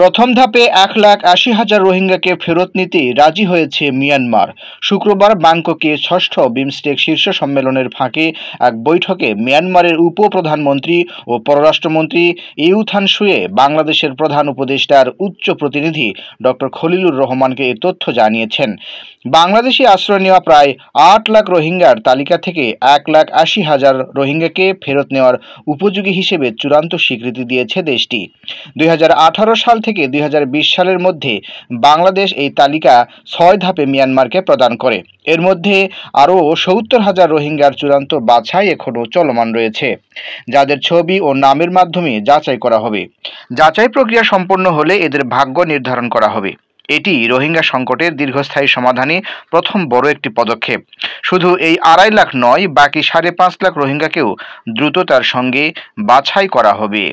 প্রথম ধাপে 1,80,000 রোহিঙ্গাকে ফেরত নিতে রাজি হয়েছে মিয়ানমার। শুক্রবার ব্যাংককে ষষ্ঠ বিমস্টেক শীর্ষ সম্মেলনের ফাঁকে এক বৈঠকে মিয়ানমারের উপপ্রধানমন্ত্রী ও পররাষ্ট্রমন্ত্রী ইউথান সুয়ে বাংলাদেশের প্রধান উপদেষ্টার উচ্চ প্রতিনিধি ডক্টর খলিলুর রহমানকে এ তথ্য জানিয়েছেন। বাংলাদেশে আশ্রয় নেওয়া প্রায় 8 লাখ রোহিঙ্গার তালিকা থেকে 1,80,000 রোহিঙ্গাকে ফেরত নেওয়ার উপযোগী হিসেবে চূড়ান্ত স্বীকৃতি দিয়েছে দেশটি। 2018 সাল থেকে 2020 সালের মধ্যে বাংলাদেশ এই তালিকা 6 ধাপে মিয়ানমারকে প্রদান করে। এর মধ্যে আরও 70,000 রোহিঙ্গার চূড়ান্ত বাছাই এখনও চলমান রয়েছে, যাদের ছবি ও নামের মাধ্যমে যাচাই করা হবে। যাচাই প্রক্রিয়া সম্পন্ন হলে এদের ভাগ্য নির্ধারণ করা হবে। এটি রোহিঙ্গা সংকটের দীর্ঘস্থায়ী সমাধানে প্রথম বড় একটি পদক্ষেপ। শুধু এই 2.5 লাখ নয়, বাকি 5.5 লাখ রোহিঙ্গাকেও দ্রুততার সঙ্গে বাছাই করা হবে।